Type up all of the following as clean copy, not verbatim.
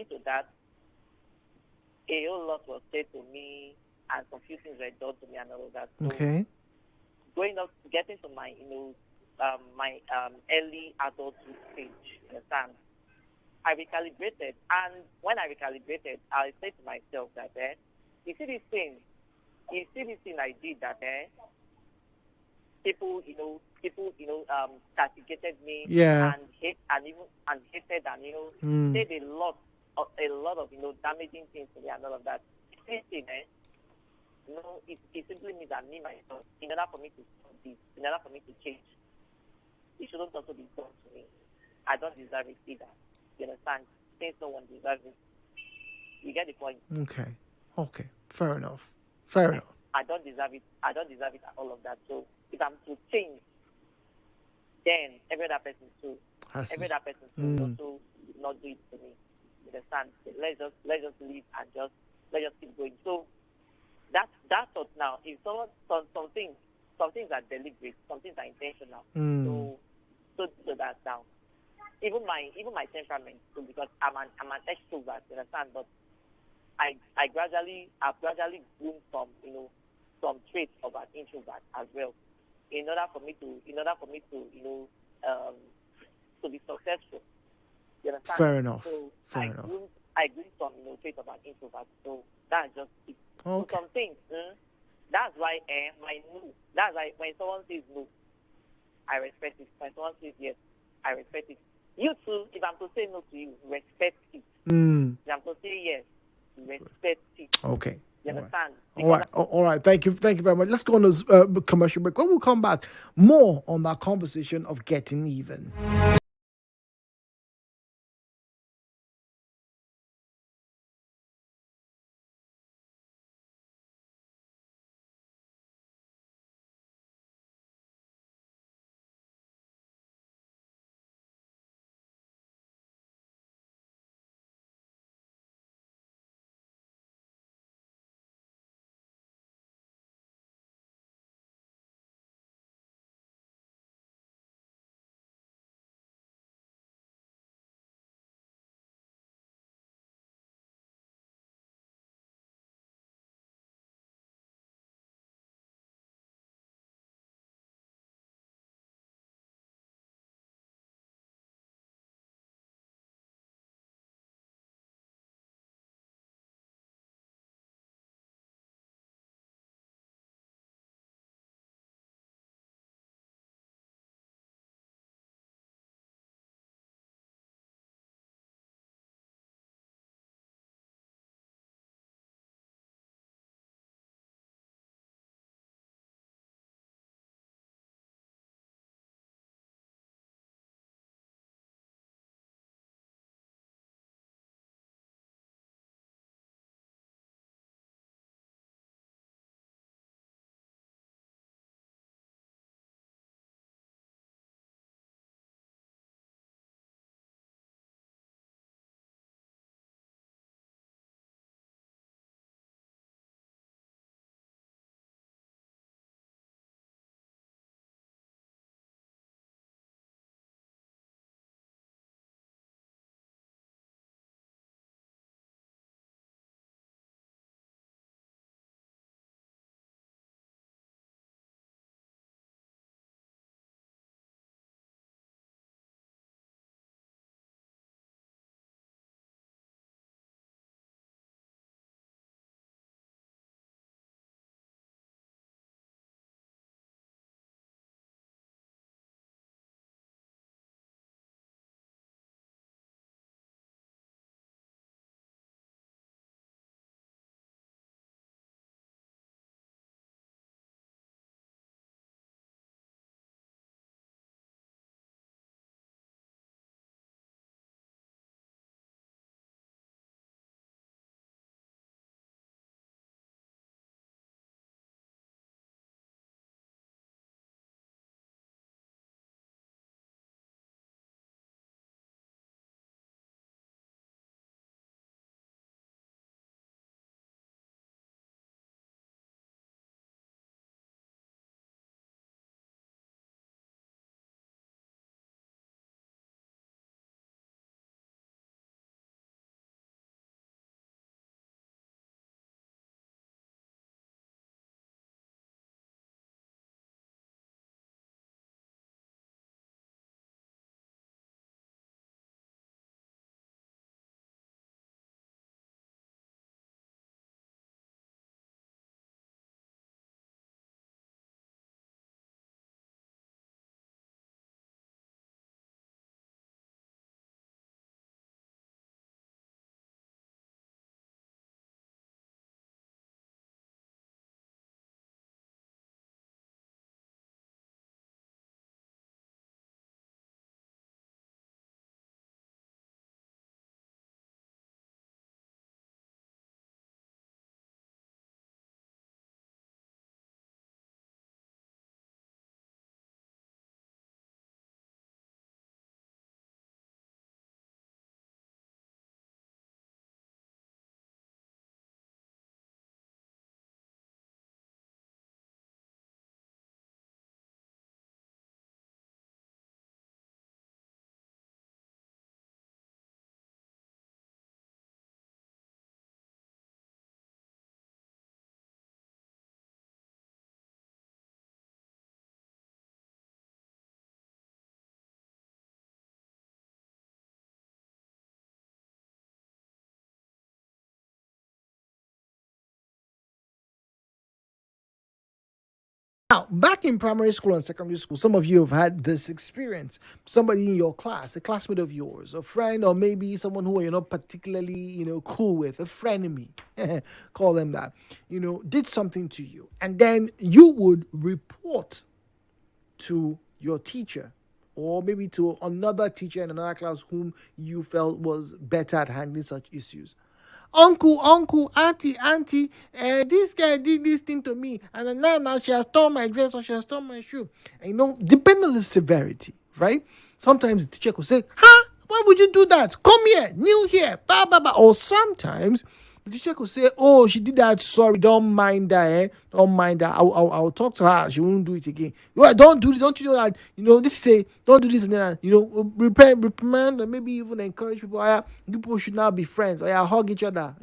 due to that, a whole lot was said to me, and some few things were done to me and all of that. So Okay. going up, getting to my, my early adulthood stage, you understand? I recalibrated, and when I recalibrated, I said to myself that, you see this thing, I did that, people, castigated me Yeah. and hated and Mm. said a lot of damaging things to me and all of that. This thing, it simply means that me myself, in order for me to stop this, in order for me to change, it shouldn't also be done to me. I don't deserve it either. You understand? Since no one deserves it, you get the point. Okay. Okay. Fair enough. Fair enough. I don't deserve it. I don't deserve it and all of that. So if I'm to change, then Has every other person too will mm. also not do it to me. You understand? So let's just leave and let's just keep going. So that's what now. If some things are deliberate, some things are intentional. Mm. So that's now. Even my temperament too, because I'm an extrovert, you understand? But I've gradually grown some traits of an introvert as well. In order for me to to be successful. You understand? Fair enough. So Fair enough. I grew some traits of an introvert. So that's just it. So Okay. some things, that's why my no. That's why when someone says no, I respect it. When someone says yes, I respect it. You too, if I'm to say no to you, respect it. Mm. If I'm to say yes, respect it. Okay. You All right. understand? All Because right. All right. Thank you. Thank you very much. Let's go on this commercial break. When we come back, more on that conversation of getting even. Now, back in primary school and secondary school, some of you have had this experience. Somebody in your class, a classmate of yours, a friend, or maybe someone who you're not particularly, cool with, a frenemy, call them that, did something to you. And then you would report to your teacher or maybe to another teacher in another class whom you felt was better at handling such issues. Uncle, auntie, this guy did this thing to me, and then now she has torn my dress or she has torn my shoe. And depending on the severity, right? Sometimes the teacher could say, huh? Why would you do that? Come here, kneel here, blah, blah, blah. Or sometimes the teacher could say, oh, she did that, sorry, don't mind her, Don't mind her. I'll talk to her, she won't do it again. Don't do this, don't you know that, this say, don't do this, and then, reprimand, and maybe even encourage people, people should now be friends, or hug each other,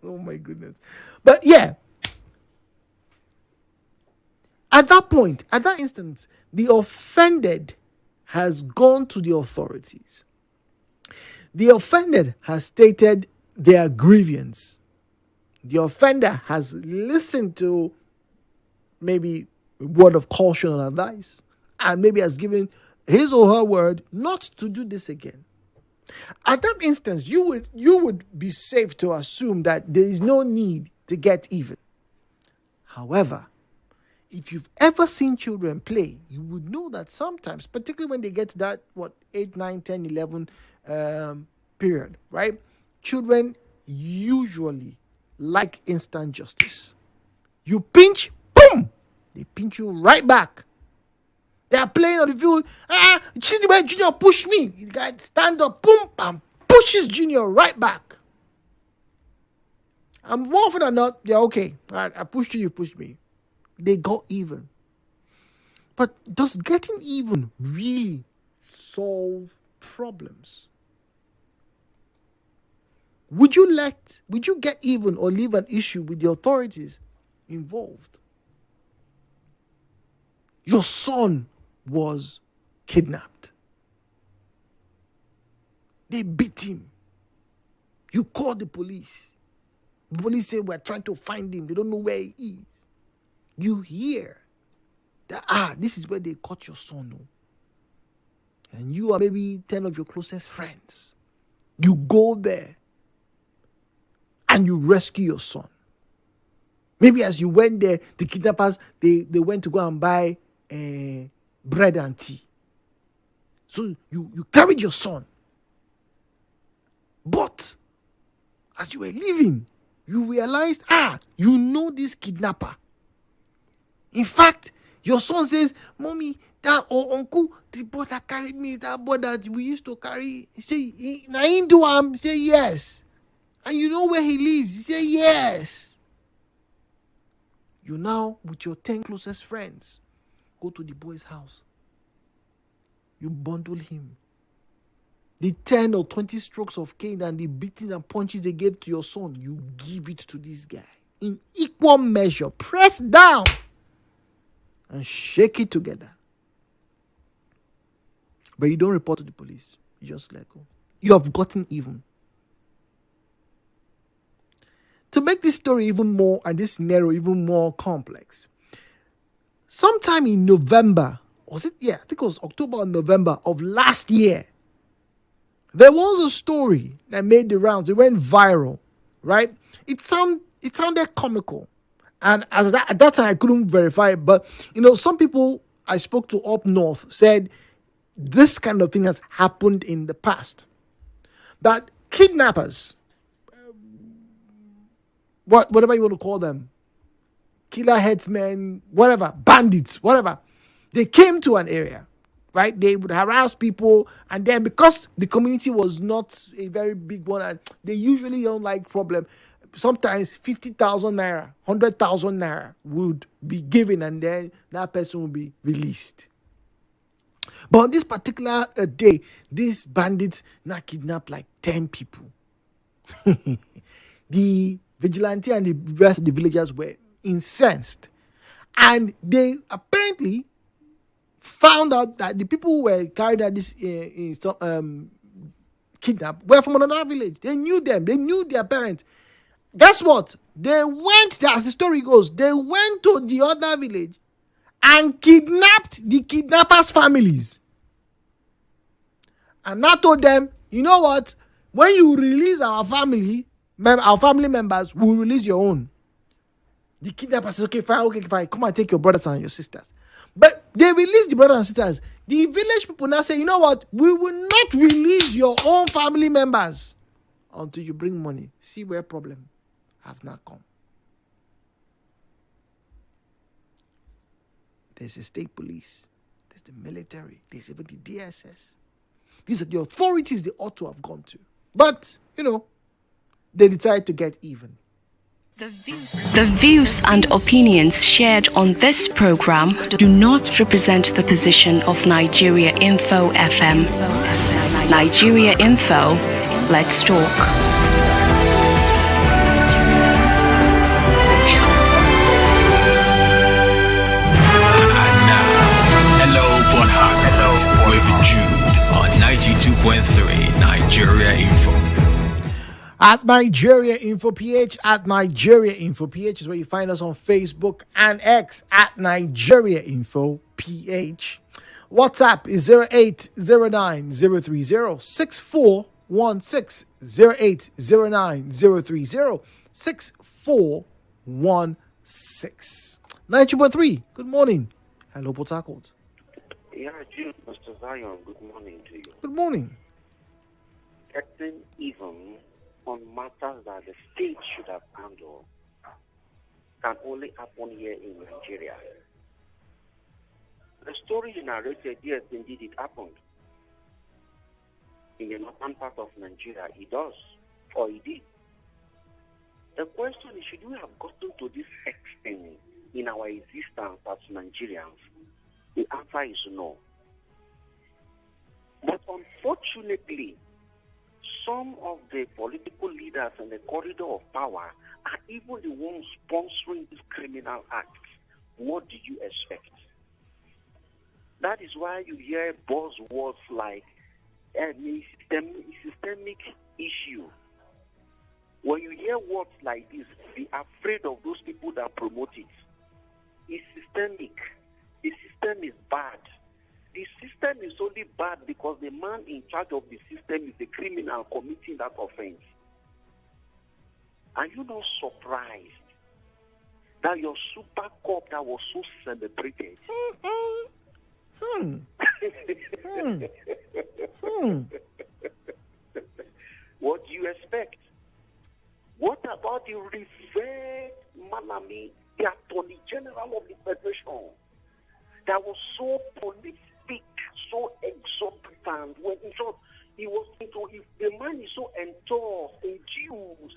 Oh my goodness. But yeah, at that point, at that instance, the offended has gone to the authorities. The offended has stated their grievance. The offender has listened to maybe a word of caution and advice, and maybe has given his or her word not to do this again. At that instance, you would be safe to assume that there is no need to get even. However, if you've ever seen children play, you would know that sometimes, particularly when they get to that 8, 9, 10, 11 period, right? Children usually like instant justice. You pinch, boom, they pinch you right back. They are playing on the field. See the way Junior pushed me. The guy stand up, boom, and pushes Junior right back. And more often than not, they're okay. All right, I pushed you pushed me. They got even. But does getting even really solve problems? Would you get even or leave an issue with the authorities involved? Your son was kidnapped. They beat him. You called the police. The police say we're trying to find him. They don't know where he is. You hear that, this is where they caught your son. And you are maybe 10 of your closest friends. You go there and you rescue your son. Maybe as you went there, the kidnappers, they went to go and buy bread and tea. So you carried your son. But as you were leaving, you realized, you know this kidnapper. In fact, your son says, Mommy, that or uncle, the boy that carried me is that boy that we used to carry. He say, na him do am? He say, yes. And you know where he lives? He say, yes. You now, with your 10 closest friends, go to the boy's house. You bundle him. The 10 or 20 strokes of cane and the beatings and punches they gave to your son, you give it to this guy. In equal measure, press down and shake it together. But you don't report to the police. You just let go. You have gotten even. To make this story even more and this scenario even more complex, sometime in November, was it? Yeah, I think it was October or November of last year, there was a story that made the rounds. It went viral, right? It sounded comical. And at that time, I couldn't verify it. But, some people I spoke to up north said this kind of thing has happened in the past. That kidnappers, whatever you want to call them, killer headsmen, whatever, bandits, whatever, they came to an area, right? They would harass people, and then because the community was not a very big one, and they usually don't like problem, sometimes 50,000 naira, 100,000 naira would be given, and then that person will be released. But on this particular day, these bandits now kidnapped like 10 people. The vigilante and the rest of the villagers were incensed, and they apparently found out that the people who were carried out this kidnap were from another village. They knew them. They knew their parents. Guess what? They went, as the story goes, they went to the other village and kidnapped the kidnappers' families. And now told them, you know what? When you release our family members, we'll release your own. The kidnappers said, okay, fine. Come and take your brothers and your sisters. But they released the brothers and sisters. The village people now say, you know what? We will not release your own family members until you bring money. See where problem have not come. There's a state police. There's the military. There's even the DSS. These are the authorities they ought to have gone to. But, they decide to get even. The views and opinions shared on this program do not represent the position of Nigeria Info FM. Nigeria Info, let's talk. With Jude on 92.3 Nigeria Info. At Nigeria Info PH, at Nigeria Info PH is where you find us on Facebook and X at Nigeria Info PH. WhatsApp is 0809-030-6416, 0809-030-6416. 92.3, good morning. Hello, Port Harcourt. Yeah, Jude, Mr. Zion, good morning to you. Good morning. Getting even on matters that the state should have handled can only happen here in Nigeria. The story you narrated, yes, indeed it happened. In the northern part of Nigeria, it does, or it did. The question is, should we have gotten to this extent in our existence as Nigerians? The answer is no. But unfortunately, some of the political leaders in the corridor of power are even the ones sponsoring these criminal acts. What do you expect? That is why you hear buzzwords like a systemic issue. When you hear words like this, be afraid of those people that promote it. It's systemic. The system is bad. The system is only bad because the man in charge of the system is a criminal committing that offense. Are you not surprised that your super cup that was so celebrated? What do you expect? What about the revered Malami, the Attorney General of the Federation? That was so prolific, so exorbitant. When in short, he was into, if the man is so enthused in Jews,